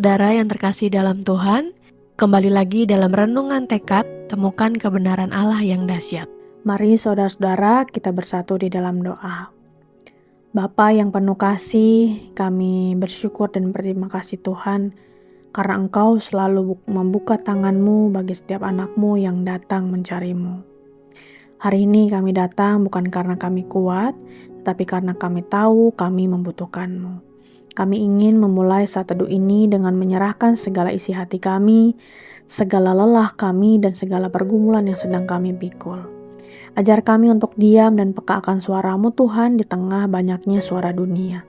Saudara yang terkasih dalam Tuhan, kembali lagi dalam renungan tekad, temukan kebenaran Allah yang dahsyat. Mari saudara-saudara kita bersatu di dalam doa. Bapa yang penuh kasih, kami bersyukur dan berterima kasih Tuhan, karena Engkau selalu membuka tangan-Mu bagi setiap anak-Mu yang datang mencari-Mu. Hari ini kami datang bukan karena kami kuat, tetapi karena kami tahu kami membutuhkan-Mu. Kami ingin memulai saat teduh ini dengan menyerahkan segala isi hati kami, segala lelah kami, dan segala pergumulan yang sedang kami pikul. Ajar kami untuk diam dan peka akan suara-Mu Tuhan di tengah banyaknya suara dunia.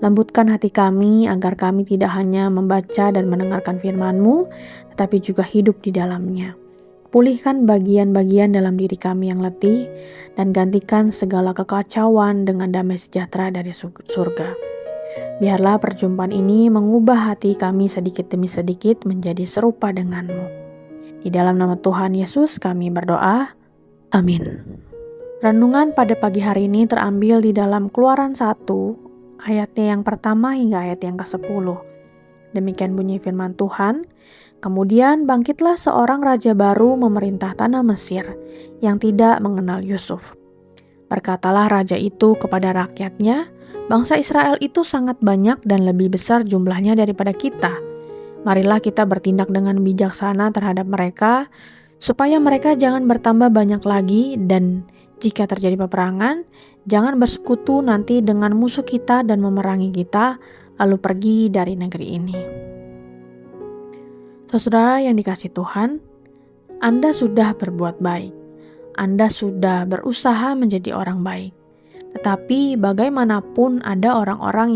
Lembutkan hati kami agar kami tidak hanya membaca dan mendengarkan firman-Mu, tetapi juga hidup di dalamnya. Pulihkan bagian-bagian dalam diri kami yang letih, dan gantikan segala kekacauan dengan damai sejahtera dari surga. Biarlah perjumpaan ini mengubah hati kami sedikit demi sedikit menjadi serupa dengan-Mu. Di dalam nama Tuhan Yesus kami berdoa. Amin. Renungan pada pagi hari ini terambil di dalam Keluaran 1, ayatnya yang pertama hingga ayat yang ke-10. Demikian bunyi firman Tuhan. Kemudian bangkitlah seorang raja baru memerintah tanah Mesir yang tidak mengenal Yusuf. Berkatalah raja itu kepada rakyatnya, bangsa Israel itu sangat banyak dan lebih besar jumlahnya daripada kita. Marilah kita bertindak dengan bijaksana terhadap mereka, supaya mereka jangan bertambah banyak lagi, dan jika terjadi peperangan, jangan bersekutu nanti dengan musuh kita dan memerangi kita, lalu pergi dari negeri ini. Saudara yang dikasihi Tuhan, Anda sudah berbuat baik. Anda sudah berusaha menjadi orang baik. Tetapi bagaimanapun ada orang-orang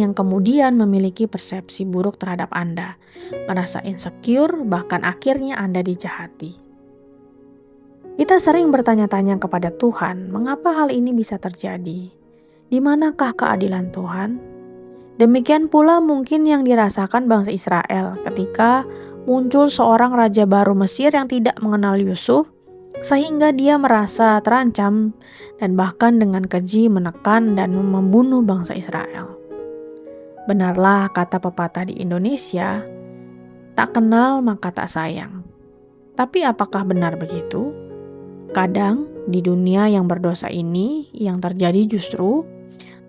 yang kemudian memiliki persepsi buruk terhadap Anda, merasa insecure, bahkan akhirnya Anda dijahati. Kita sering bertanya-tanya kepada Tuhan, mengapa hal ini bisa terjadi? Di manakah keadilan Tuhan? Demikian pula mungkin yang dirasakan bangsa Israel ketika muncul seorang raja baru Mesir yang tidak mengenal Yusuf, sehingga dia merasa terancam dan bahkan dengan keji menekan dan membunuh bangsa Israel. Benarlah kata pepatah di Indonesia, tak kenal maka tak sayang. Tapi apakah benar begitu? Kadang di dunia yang berdosa ini yang terjadi justru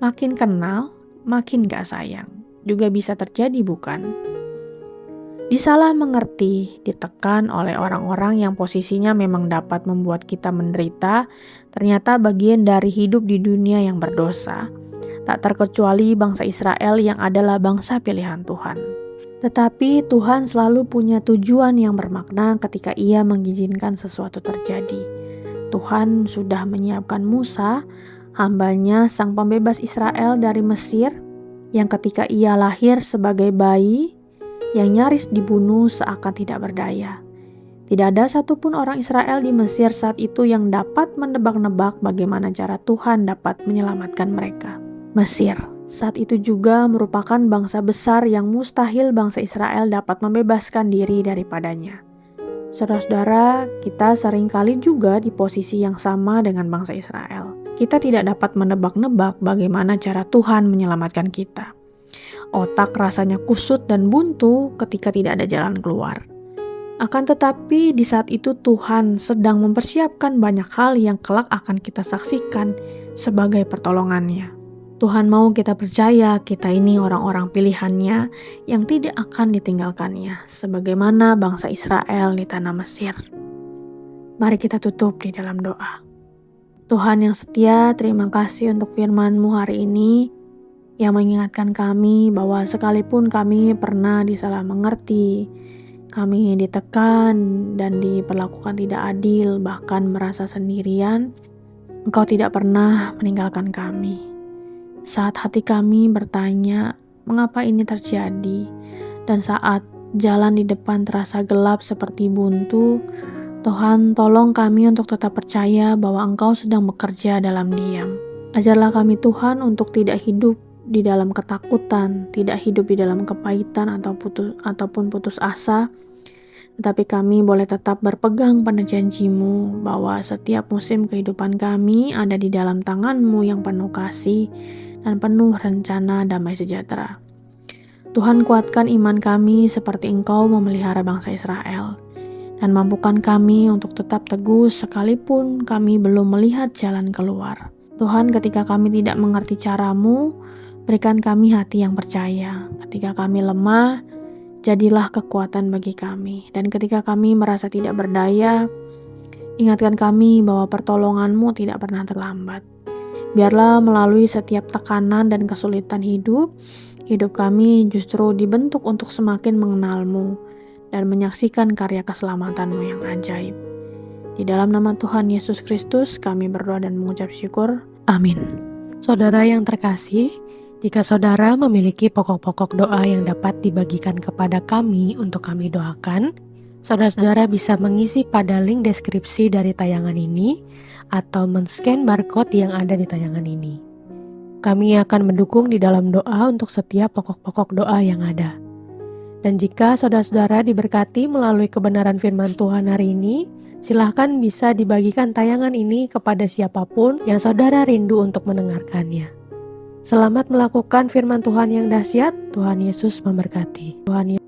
makin kenal, makin gak sayang. Juga bisa terjadi bukan? Disalah mengerti, ditekan oleh orang-orang yang posisinya memang dapat membuat kita menderita, ternyata bagian dari hidup di dunia yang berdosa. Tak terkecuali bangsa Israel yang adalah bangsa pilihan Tuhan. Tetapi Tuhan selalu punya tujuan yang bermakna ketika Ia mengizinkan sesuatu terjadi. Tuhan sudah menyiapkan Musa, hambanya sang pembebas Israel dari Mesir, yang ketika ia lahir sebagai bayi, yang nyaris dibunuh seakan tidak berdaya. Tidak ada satupun orang Israel di Mesir saat itu yang dapat menebak-nebak bagaimana cara Tuhan dapat menyelamatkan mereka. Mesir saat itu juga merupakan bangsa besar yang mustahil bangsa Israel dapat membebaskan diri daripadanya. Saudara-saudara, kita seringkali juga di posisi yang sama dengan bangsa Israel. Kita tidak dapat menebak-nebak bagaimana cara Tuhan menyelamatkan kita. Otak rasanya kusut dan buntu ketika tidak ada jalan keluar. Akan tetapi di saat itu Tuhan sedang mempersiapkan banyak hal yang kelak akan kita saksikan sebagai pertolongannya. Tuhan mau kita percaya kita ini orang-orang pilihannya yang tidak akan ditinggalkannya, sebagaimana bangsa Israel di tanah Mesir. Mari kita tutup di dalam doa. Tuhan yang setia, terima kasih untuk firman-Mu hari ini, yang mengingatkan kami bahwa sekalipun kami pernah disalah mengerti, kami ditekan dan diperlakukan tidak adil, bahkan merasa sendirian, Engkau tidak pernah meninggalkan kami. Saat hati kami bertanya, mengapa ini terjadi? Dan saat jalan di depan terasa gelap seperti buntu, Tuhan tolong kami untuk tetap percaya bahwa Engkau sedang bekerja dalam diam. Ajarlah kami Tuhan untuk tidak hidup di dalam ketakutan, tidak hidup di dalam kepahitan ataupun putus asa, Tetapi kami boleh tetap berpegang pada janji-Mu bahwa setiap musim kehidupan kami ada di dalam tangan-Mu yang penuh kasih dan penuh rencana damai sejahtera. Tuhan, kuatkan iman kami seperti Engkau memelihara bangsa Israel, dan mampukan kami untuk tetap teguh sekalipun kami belum melihat jalan keluar. Tuhan, ketika kami tidak mengerti cara-Mu, berikan kami hati yang percaya. Ketika kami lemah, jadilah kekuatan bagi kami. Dan ketika kami merasa tidak berdaya, ingatkan kami bahwa pertolongan-Mu tidak pernah terlambat. Biarlah melalui setiap tekanan dan kesulitan hidup kami justru dibentuk untuk semakin mengenal-Mu dan menyaksikan karya keselamatan-Mu yang ajaib. Di dalam nama Tuhan Yesus Kristus kami berdoa dan mengucap syukur. Amin. Saudara yang terkasih, jika saudara memiliki pokok-pokok doa yang dapat dibagikan kepada kami untuk kami doakan, saudara-saudara bisa mengisi pada link deskripsi dari tayangan ini atau men-scan barcode yang ada di tayangan ini. Kami akan mendukung di dalam doa untuk setiap pokok-pokok doa yang ada. Dan jika saudara-saudara diberkati melalui kebenaran firman Tuhan hari ini, silahkan bisa dibagikan tayangan ini kepada siapapun yang saudara rindu untuk mendengarkannya. Selamat melakukan firman Tuhan yang dahsyat. Tuhan Yesus memberkati. Tuhan Yesus